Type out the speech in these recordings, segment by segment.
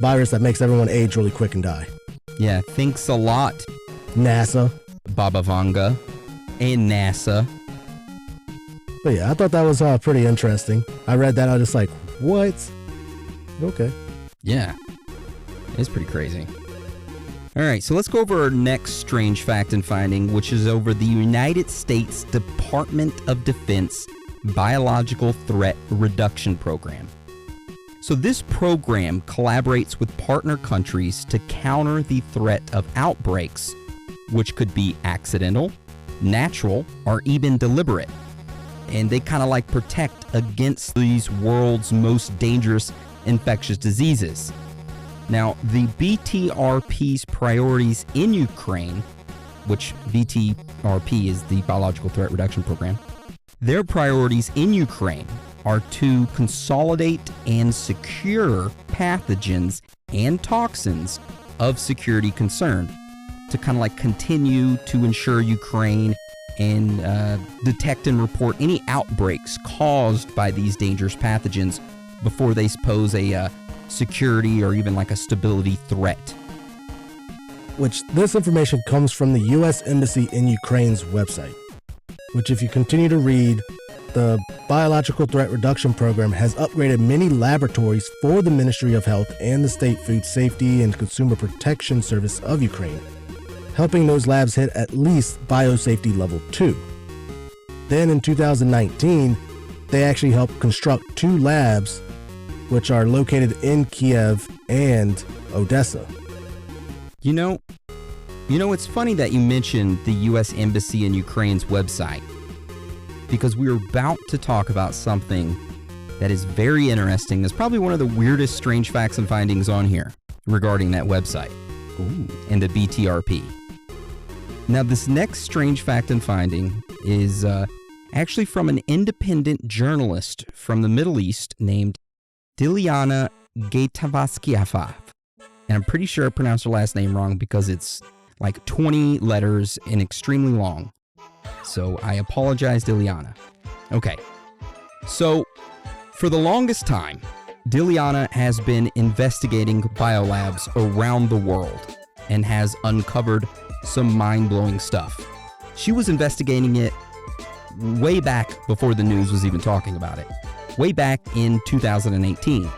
virus that makes everyone age really quick and die. Yeah, thanks a lot, NASA. Baba Vanga and NASA. But yeah, I thought that was pretty interesting. I read that, I was just like, what? Okay. Yeah, it's pretty crazy. All right, so let's go over our next strange fact and finding, which is over the United States Department of Defense Biological Threat Reduction Program. So this program collaborates with partner countries to counter the threat of outbreaks, which could be accidental, natural, or even deliberate. And they kind of like protect against these world's most dangerous infectious diseases. Now, the BTRP's priorities in Ukraine, which BTRP is the Biological Threat Reduction Program, their priorities in Ukraine are to consolidate and secure pathogens and toxins of security concern to kind of like continue to ensure Ukraine and detect and report any outbreaks caused by these dangerous pathogens before they pose a security or even like a stability threat. Which this information comes from the U.S. Embassy in Ukraine's website, which if you continue to read, the Biological Threat Reduction Program has upgraded many laboratories for the Ministry of Health and the State Food Safety and Consumer Protection Service of Ukraine, helping those labs hit at least biosafety level 2. Then in 2019, they actually helped construct 2 labs which are located in Kiev and Odessa. You know, it's funny that you mentioned the U.S. Embassy in Ukraine's website, because we're about to talk about something that is very interesting. It's probably one of the weirdest strange facts and findings on here regarding that website. And the BTRP. Now, this next strange fact and finding is actually from an independent journalist from the Middle East named Dilyana Gaitavaskiafov. And I'm pretty sure I pronounced her last name wrong because it's like 20 letters and extremely long. So I apologize, Dilyana. Okay. So for the longest time, Dilyana has been investigating biolabs around the world and has uncovered some mind-blowing stuff. She was investigating it way back before the news was even talking about it. Way back in 2018.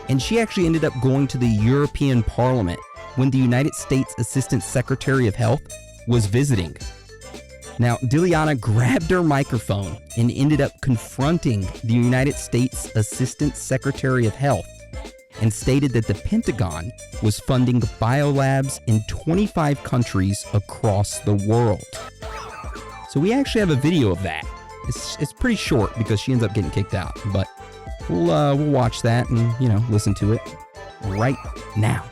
And she actually ended up going to the European Parliament when the United States Assistant Secretary of Health was visiting. Now, Dilyana grabbed her microphone and ended up confronting the United States Assistant Secretary of Health and stated that the Pentagon was funding biolabs in 25 countries across the world. So we actually have a video of that. It's pretty short because she ends up getting kicked out, but we'll watch that and, listen to it right now.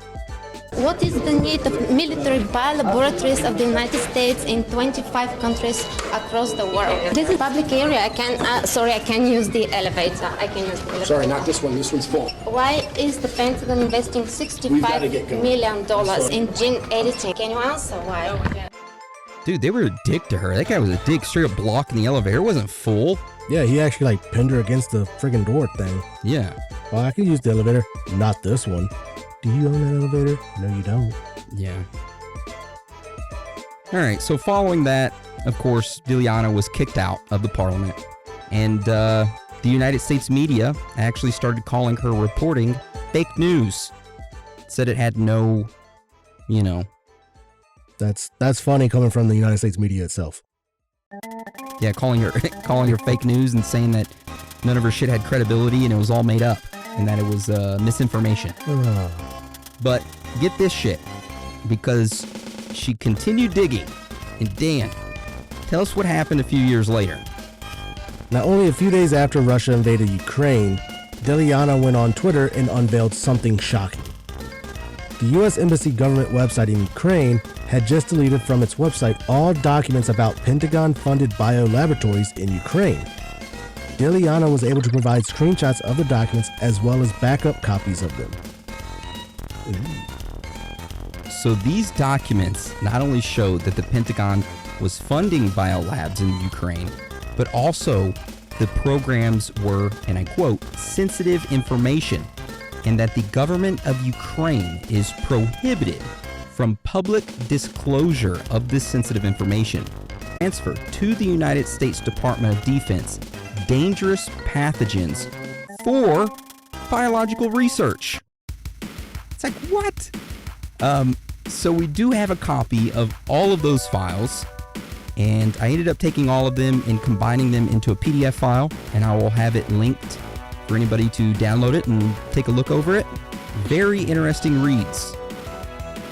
What is the need of military biolaboratories of the United States in 25 countries across the world? This is public area. I can use the elevator. Sorry, not this one. This one's full. Why is the Pentagon investing $65 million in gene editing? Can you answer why? Dude, they were a dick to her. That guy was a dick, straight up blocking the elevator. It wasn't full. Yeah, he actually pinned her against the friggin' door thing. Yeah. Well, I can use the elevator, not this one. Do you own that elevator? No, you don't. Yeah. All right, so following that, of course, Dilyana was kicked out of the parliament. And the United States media actually started calling her reporting fake news. Said it had no, That's funny coming from the United States media itself. Yeah, calling her fake news and saying that none of her shit had credibility and it was all made up and that it was misinformation. But get this shit, because she continued digging. And Dan, tell us what happened a few years later. Now, only a few days after Russia invaded Ukraine, Dilyana went on Twitter and unveiled something shocking. The U.S. Embassy government website in Ukraine had just deleted from its website all documents about Pentagon-funded biolaboratories in Ukraine. Dilyana was able to provide screenshots of the documents as well as backup copies of them. So these documents not only showed that the Pentagon was funding biolabs in Ukraine, but also the programs were, and I quote, sensitive information and that the government of Ukraine is prohibited from public disclosure of this sensitive information. Transfer to the United States Department of Defense dangerous pathogens for biological research. It's like, what? So we do have a copy of all of those files, and I ended up taking all of them and combining them into a PDF file, and I will have it linked for anybody to download it and take a look over it. Very interesting reads.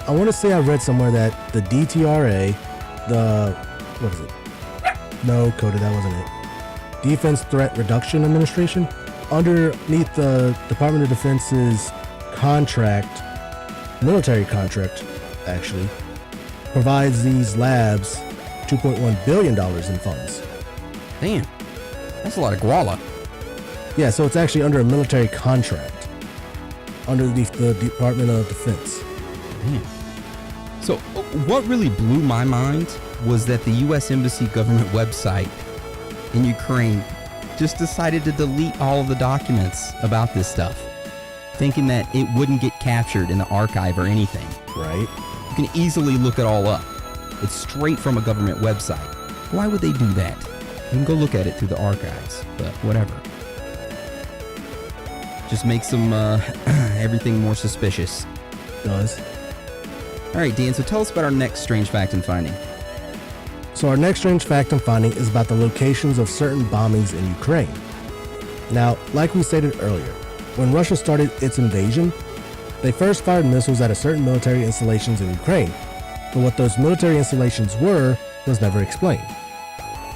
I want to say I read somewhere that the DTRA, what is it? No, Coda, that wasn't it. Defense Threat Reduction Administration, underneath the Department of Defense's contract, military contract, actually, provides these labs $2.1 billion in funds. Damn, that's a lot of guala. Yeah, so it's actually under a military contract, underneath the Department of Defense. Damn. So what really blew my mind was that the U.S. Embassy government website in Ukraine just decided to delete all of the documents about this stuff, thinking that it wouldn't get captured in the archive or anything. Right? You can easily look it all up. It's straight from a government website. Why would they do that? You can go look at it through the archives, but whatever. Just makes them everything more suspicious. Does. All right, Dan, so tell us about our next strange fact and finding. So our next strange fact and finding is about the locations of certain bombings in Ukraine. Now, like we stated earlier, when Russia started its invasion, they first fired missiles at a certain military installations in Ukraine, but what those military installations were was never explained.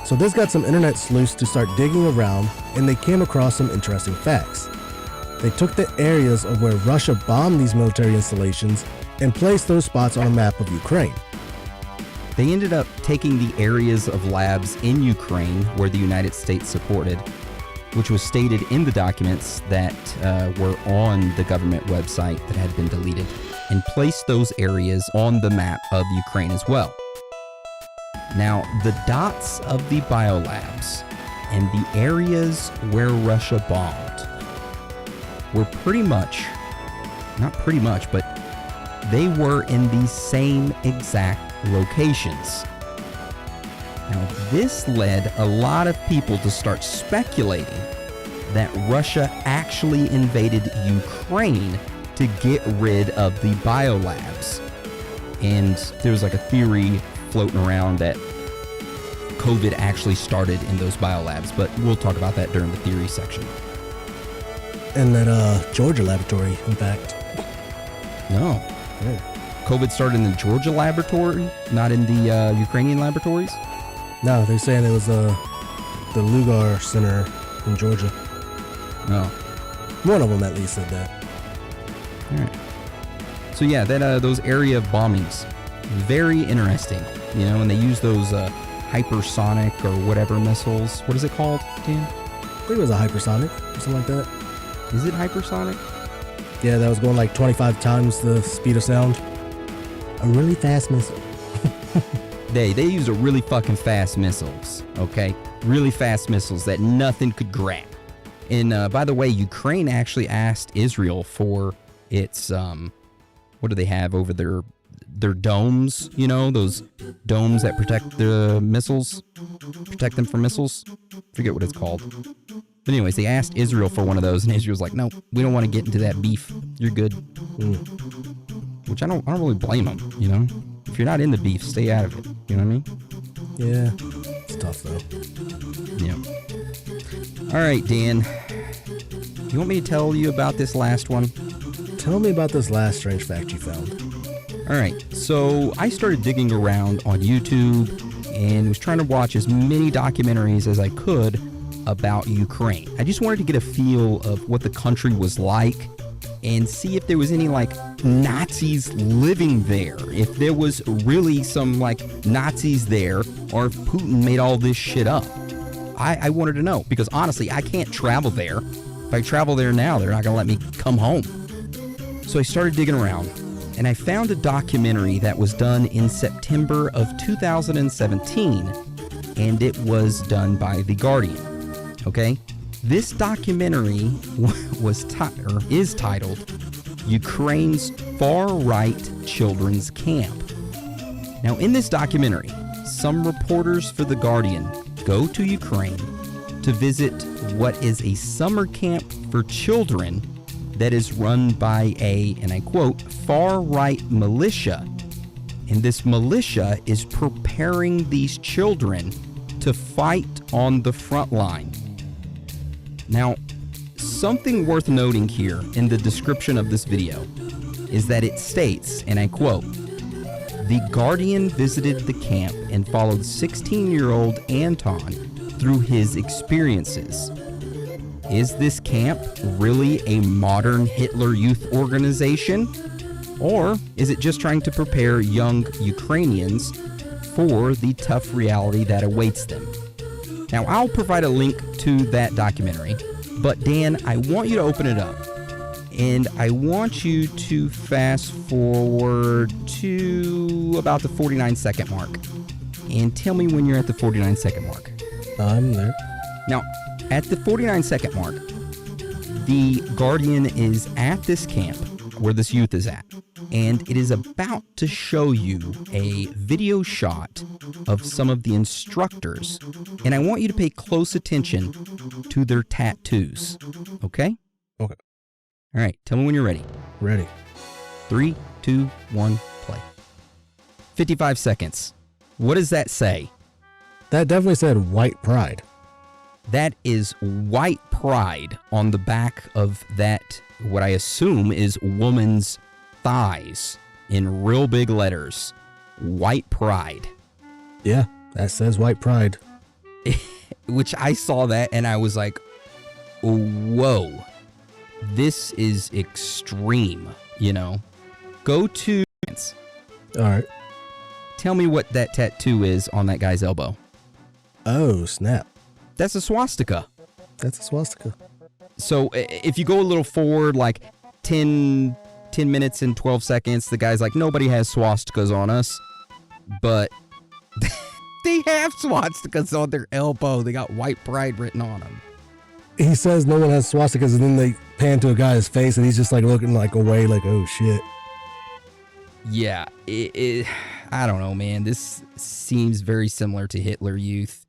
So this got some internet sleuths to start digging around, and they came across some interesting facts. They took the areas of where Russia bombed these military installations and placed those spots on a map of Ukraine. They ended up taking the areas of labs in Ukraine where the United States supported, which was stated in the documents that were on the government website that had been deleted, and placed those areas on the map of Ukraine as well. Now, the dots of the biolabs and the areas where Russia bombed were but they were in the same exact locations. Now, this led a lot of people to start speculating that Russia actually invaded Ukraine to get rid of the biolabs. And there was like a theory floating around that COVID actually started in those biolabs, but we'll talk about that during the theory section. In that Georgia laboratory, in fact. No. Yeah. COVID started in the Georgia laboratory, not in the Ukrainian laboratories? No, they're saying it was the Lugar Center in Georgia. No. One of them at least said that. All right. So yeah, that those area of bombings, very interesting. You know, and they use those hypersonic or whatever missiles. What is it called, Dan? I think it was a hypersonic or something like that. Is it hypersonic? Yeah, that was going like 25 times the speed of sound. A really fast missile. They use a really fucking fast missiles, okay? Really fast missiles that nothing could grab. And by the way, Ukraine actually asked Israel for its, what do they have over their domes? You know, those domes that protect the missiles, protect them from missiles? Forget what it's called. But anyways, they asked Israel for one of those, and Israel's like, no, we don't want to get into that beef. You're good. Which I don't really blame them, you know? If you're not in the beef, stay out of it. You know what I mean? Yeah, it's tough though. Yeah. All right, Dan. Do you want me to tell you about this last one? Tell me about this last strange fact you found. All right, so I started digging around on YouTube and was trying to watch as many documentaries as I could about Ukraine. I just wanted to get a feel of what the country was like and see if there was any like Nazis living there, if there was really some like Nazis there, or if Putin made all this shit up. I wanted to know, because honestly, I can't travel there. If I travel there now, they're not gonna let me come home. So I started digging around, and I found a documentary that was done in September of 2017, and it was done by The Guardian. Okay? This documentary is titled Ukraine's Far-Right Children's Camp. Now, in this documentary, some reporters for The Guardian go to Ukraine to visit what is a summer camp for children that is run by a, and I quote, far-right militia. And this militia is preparing these children to fight on the front line. Now, something worth noting here in the description of this video is that it states, and I quote, "The Guardian visited the camp and followed 16-year-old Anton through his experiences." Is this camp really a modern Hitler Youth organization? Or is it just trying to prepare young Ukrainians for the tough reality that awaits them? Now, I'll provide a link to that documentary, but Dan, I want you to open it up, and I want you to fast forward to about the 49-second mark, and tell me when you're at the 49-second mark. I'm there. Now, at the 49-second mark, the Guardian is at this camp where this youth is at, and it is about to show you a video shot of some of the instructors, and I want you to pay close attention to their tattoos, okay? Okay. All right, tell me when you're ready. Ready. 3, 2, 1, play. 55 seconds. What does that say? That definitely said white pride. That is white pride on the back of that, what I assume is woman's thighs in real big letters. White pride. Yeah, that says white pride. Which I saw that and I was like, whoa, this is extreme, you know? Go to... All right. Tell me what that tattoo is on that guy's elbow. Oh, snap. That's a swastika. That's a swastika. So if you go a little forward, like 10 minutes and 12 seconds, the guy's like, nobody has swastikas on us. But they have swastikas on their elbow. They got white pride written on them. He says no one has swastikas, and then they pan to a guy's face, and he's just like looking like away, like, oh shit. Yeah, I don't know, man. This seems very similar to Hitler Youth.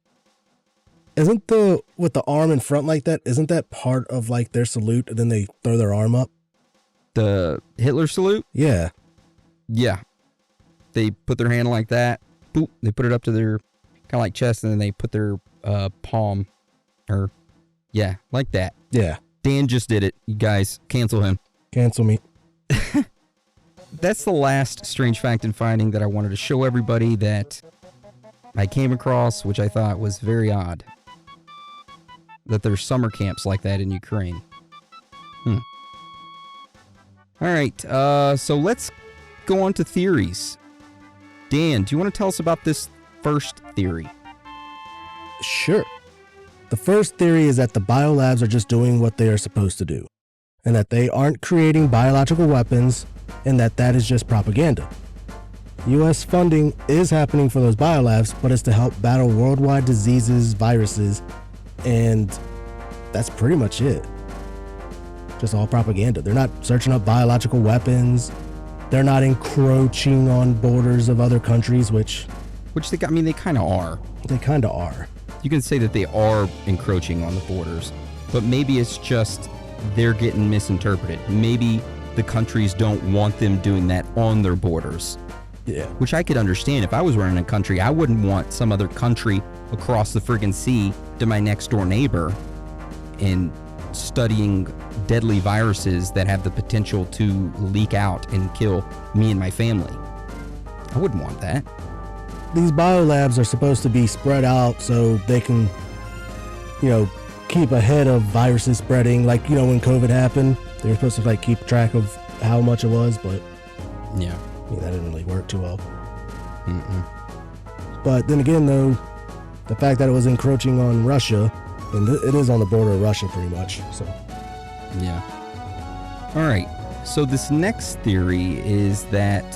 Isn't with the arm in front like that, isn't that part of like their salute, and then they throw their arm up? The Hitler salute? Yeah. Yeah. They put their hand like that. Boop. They put it up to their kind of like chest, and then they put their palm, or yeah, like that. Yeah. Dan just did it. You guys, cancel him. Cancel me. That's the last strange fact and finding that I wanted to show everybody that I came across, which I thought was very odd. That there's summer camps like that in Ukraine. All right, so let's go on to theories. Dan, do you want to tell us about this first theory? Sure. The first theory is that the biolabs are just doing what they are supposed to do, and that they aren't creating biological weapons, and that is just propaganda. U.S. funding is happening for those biolabs, but it's to help battle worldwide diseases, viruses, and that's pretty much it. Just all propaganda. They're not searching up biological weapons. They're not encroaching on borders of other countries, which they kind of are. They kind of are. You can say that they are encroaching on the borders, but maybe it's just they're getting misinterpreted. Maybe the countries don't want them doing that on their borders. Yeah. Which I could understand. If I was running a country, I wouldn't want some other country across the friggin' sea to my next door neighbor and studying deadly viruses that have the potential to leak out and kill me and my family. I wouldn't want that. These biolabs are supposed to be spread out so they can, keep ahead of viruses spreading. Like, when COVID happened, they were supposed to keep track of how much it was, but yeah. That didn't really work too well. But then again, though, the fact that it was encroaching on Russia, and it is on the border of Russia pretty much, so. Yeah. All right. So this next theory is that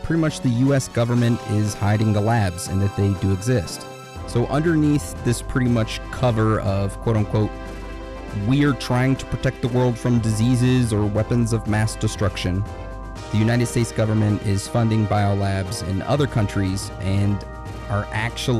pretty much the U.S. government is hiding the labs and that they do exist. So underneath this pretty much cover of quote unquote, we're trying to protect the world from diseases or weapons of mass destruction, the United States government is funding biolabs in other countries and are actually